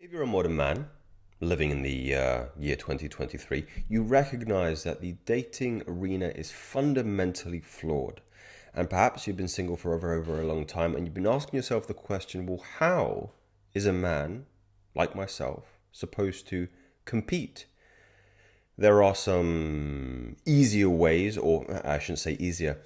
If you're a modern man living in the year 2023, you recognize that the dating arena is fundamentally flawed. And perhaps you've been single for a very long time and you've been asking yourself the question, well, how is a man like myself supposed to compete? There are some easier ways, or I shouldn't say easier,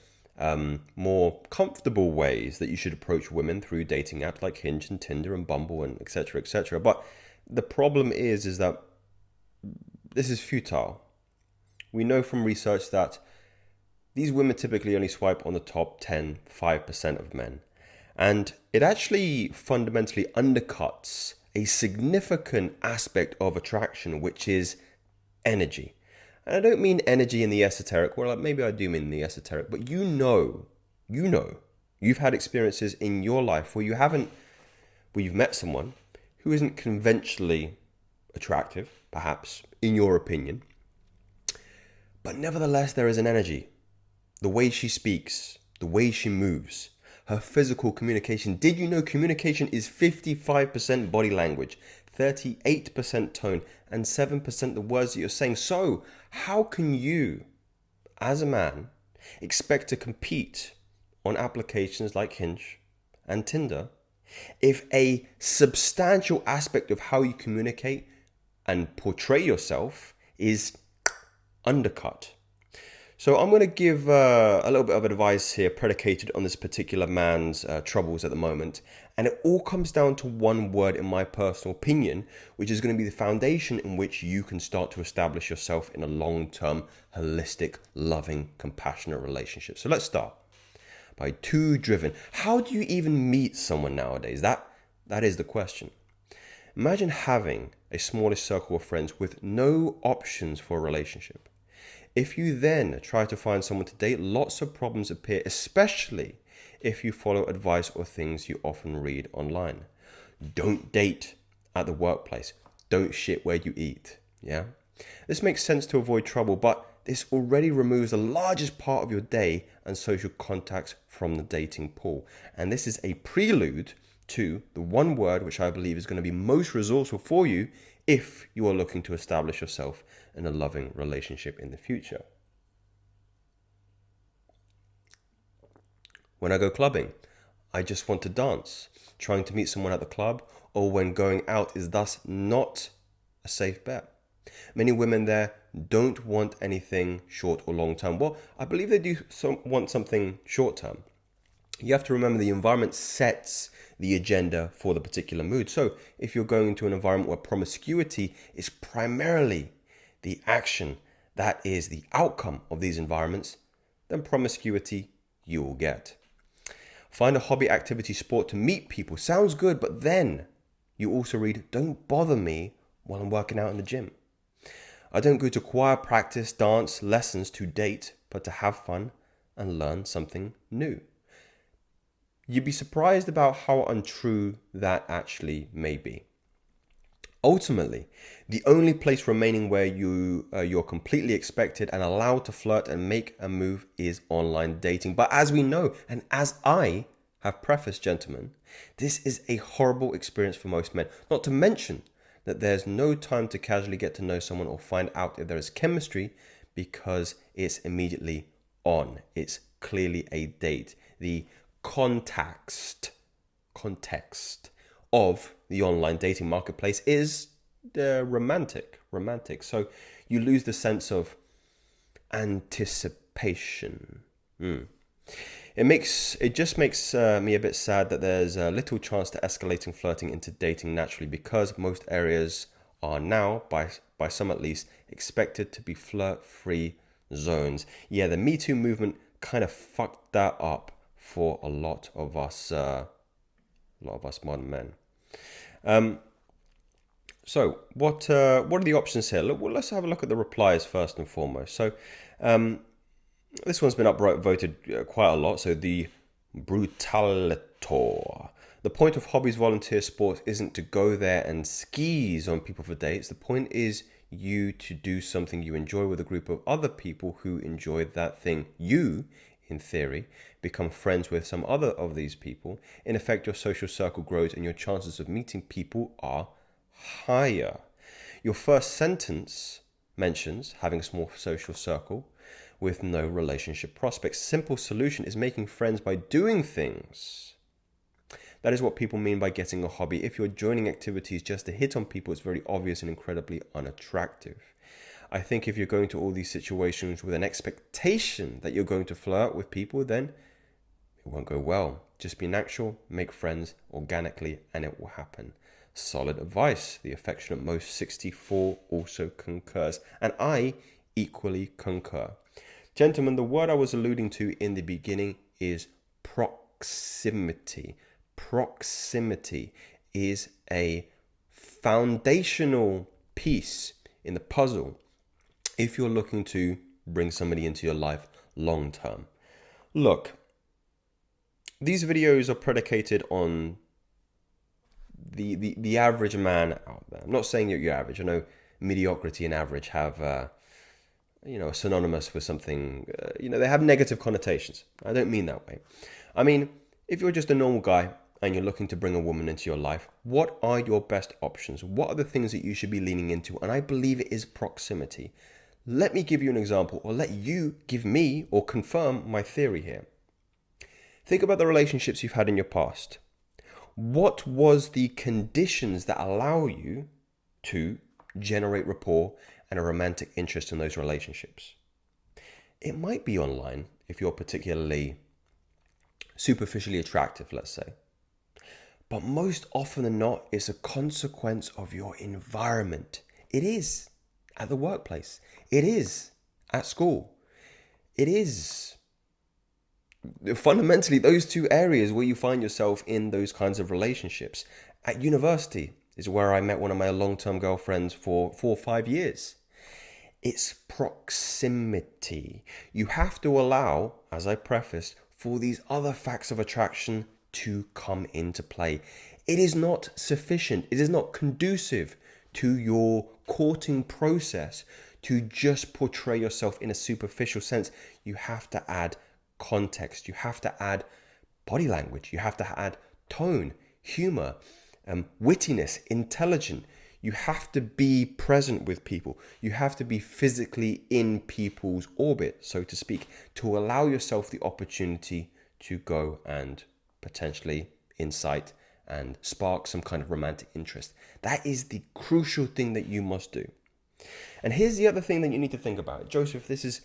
more comfortable ways that you should approach women through dating apps like Hinge and Tinder and Bumble and etc. etc. But the problem is that this is futile. We know from research that these women typically only swipe on the top 5% of men. And it actually fundamentally undercuts a significant aspect of attraction, which is energy. And I don't mean energy in the esoteric, well, maybe I do mean the esoteric, but you've had experiences in your life where you've met someone who isn't conventionally attractive, perhaps, in your opinion, but nevertheless, there is an energy. The way she speaks, the way she moves, her physical communication. Did you know communication is 55% body language, 38% tone, and 7% the words that you're saying? So, how can you, as a man, expect to compete on applications like Hinge and Tinder if a substantial aspect of how you communicate and portray yourself is undercut? So I'm going to give a little bit of advice here predicated on this particular man's troubles at the moment. And it all comes down to one word, in my personal opinion, which is going to be the foundation in which you can start to establish yourself in a long-term, holistic, loving, compassionate relationship. So let's start by too driven. How do you even meet someone nowadays? That is the question. Imagine having a smallish circle of friends with no options for a relationship. If you then try to find someone to date, lots of problems appear, especially if you follow advice or things you often read online. Don't date at the workplace. Don't shit where you eat. Yeah? This makes sense to avoid trouble, but this already removes the largest part of your day and social contacts from the dating pool. And this is a prelude to the one word which I believe is going to be most resourceful for you if you are looking to establish yourself in a loving relationship in the future. When I go clubbing, I just want to dance. Trying to meet someone at the club or when going out is thus not a safe bet. Many women there don't want anything short or long term. Well, I believe they do want something short term. You have to remember the environment sets the agenda for the particular mood. So if you're going into an environment where promiscuity is primarily the action that is the outcome of these environments, then promiscuity you will get. Find a hobby, activity, sport to meet people. Sounds good, but then you also read, don't bother me while I'm working out in the gym. I don't go to choir practice, dance, lessons to date, but to have fun and learn something new. You'd be surprised about how untrue that actually may be. Ultimately, the only place remaining where you're completely expected and allowed to flirt and make a move is online dating. But as we know, and as I have prefaced, gentlemen, this is a horrible experience for most men. Not to mention that there's no time to casually get to know someone or find out if there is chemistry because it's immediately on. It's clearly a date. The context of the online dating marketplace is romantic. So you lose the sense of anticipation. It just makes me a bit sad that there's little chance to escalating flirting into dating naturally, because most areas are now, by some at least, expected to be flirt-free zones. Yeah, the Me Too movement kind of fucked that up for a lot of us modern men. So what are the options here? Well, let's have a look at the replies first and foremost. So this one's been upvoted quite a lot. So the Brutalator. The point of hobbies, volunteer sports isn't to go there and skis on people for dates. The point is you to do something you enjoy with a group of other people who enjoy that thing. You, in theory, become friends with some other of these people. In effect, your social circle grows and your chances of meeting people are higher. Your first sentence mentions having a small social circle with no relationship prospects. Simple solution is making friends by doing things. That is what people mean by getting a hobby. If you're joining activities just to hit on people, it's very obvious and incredibly unattractive. I think if you're going to all these situations with an expectation that you're going to flirt with people, then it won't go well. Just be natural, make friends organically, and it will happen. Solid advice. The affectionate most 64 also concurs, and I equally concur. Gentlemen, the word I was alluding to in the beginning is proximity. Proximity is a foundational piece in the puzzle if you're looking to bring somebody into your life long term. Look, these videos are predicated on the average man out there. I'm not saying that you're average. I know mediocrity and average have synonymous with something, they have negative connotations. I don't mean that way. I mean, if you're just a normal guy and you're looking to bring a woman into your life, what are your best options? What are the things that you should be leaning into? And I believe it is proximity. Let me give you an example, or let you give me or confirm my theory here. Think about the relationships you've had in your past. What was the conditions that allow you to generate rapport and a romantic interest in those relationships? It might be online if you're particularly superficially attractive, let's say. But most often than not, it's a consequence of your environment. It is at the workplace. It is at school. It is fundamentally those two areas where you find yourself in those kinds of relationships. At university is where I met one of my long-term girlfriends for 4 or 5 years. It's proximity. You have to allow, as I prefaced, for these other facts of attraction to come into play. It is not sufficient. It is not conducive to your courting process to just portray yourself in a superficial sense. You have to add context. You have to add body language. You have to add tone, humor, wittiness, intelligence. You have to be present with people. You have to be physically in people's orbit, so to speak, to allow yourself the opportunity to go and potentially incite and spark some kind of romantic interest. That is the crucial thing that you must do. And here's the other thing that you need to think about. Joseph, this is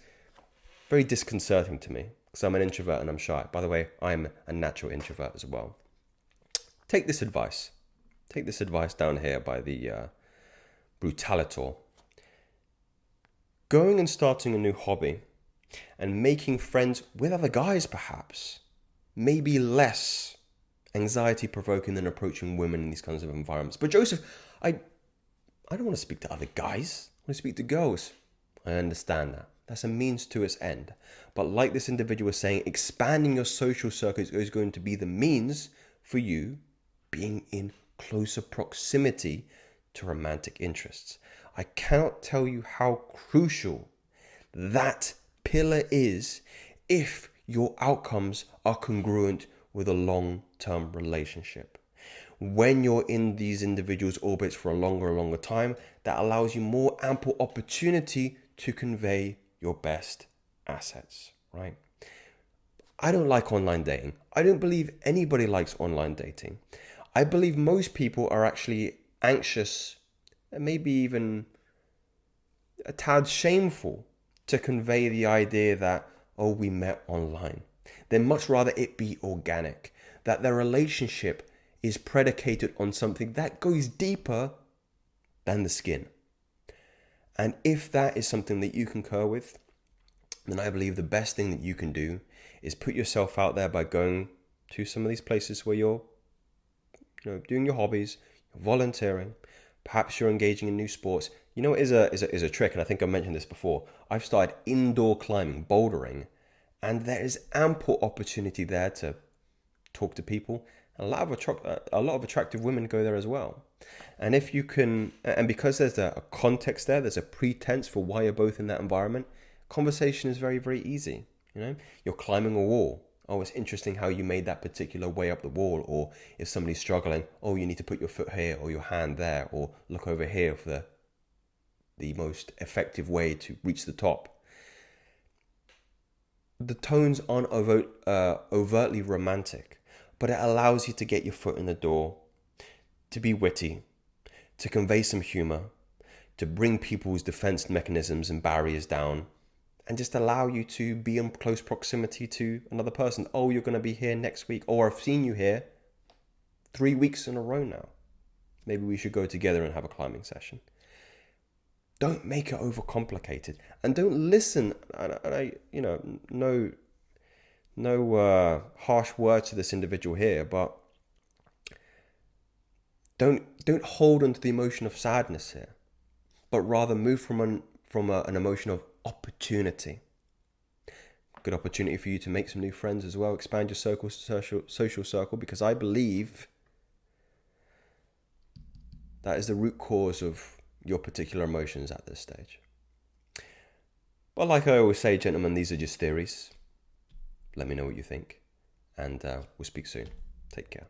very disconcerting to me because I'm an introvert and I'm shy. By the way, I'm a natural introvert as well. Take this advice. Take this advice down here by the Brutalitor. Going and starting a new hobby and making friends with other guys perhaps may be less anxiety provoking than approaching women in these kinds of environments. But Joseph, I don't want to speak to other guys. I want to speak to girls. I understand that. That's a means to its end. But like this individual was saying, expanding your social circle is going to be the means for you being in closer proximity to romantic interests. I cannot tell you how crucial that pillar is if your outcomes are congruent with a long-term relationship. When you're in these individuals' orbits for a longer and longer time, that allows you more ample opportunity to convey your best assets, right? I don't like online dating. I don't believe anybody likes online dating. I believe most people are actually anxious and maybe even a tad shameful to convey the idea that, oh, we met online. They'd much rather it be organic, that their relationship is predicated on something that goes deeper than the skin. And if that is something that you concur with, then I believe the best thing that you can do is put yourself out there by going to some of these places where you're doing your hobbies, you're volunteering, perhaps you're engaging in new sports. You know, it is a trick, and I think I mentioned this before. I've started indoor climbing, bouldering, and there is ample opportunity there to talk to people. A lot of attractive women go there as well. And if you can, and because there's a context there, there's a pretense for why you're both in that environment, conversation is very, very easy. You're climbing a wall. Oh, it's interesting how you made that particular way up the wall. Or if somebody's struggling, oh, you need to put your foot here or your hand there, or look over here for the most effective way to reach the top. The tones aren't overtly romantic, but it allows you to get your foot in the door, to be witty, to convey some humor, to bring people's defense mechanisms and barriers down, and just allow you to be in close proximity to another person. Oh, you're going to be here next week. Or I've seen you here 3 weeks in a row now. Maybe we should go together and have a climbing session. Don't make it overcomplicated, and don't listen. And I, no harsh words to this individual here, but don't hold on to the emotion of sadness here, but rather move from an emotion of opportunity. Good opportunity for you to make some new friends as well. Expand your social circle, because I believe that is the root cause of your particular emotions at this stage. But like I always say, gentlemen, these are just theories. Let me know what you think, and we'll speak soon. Take care.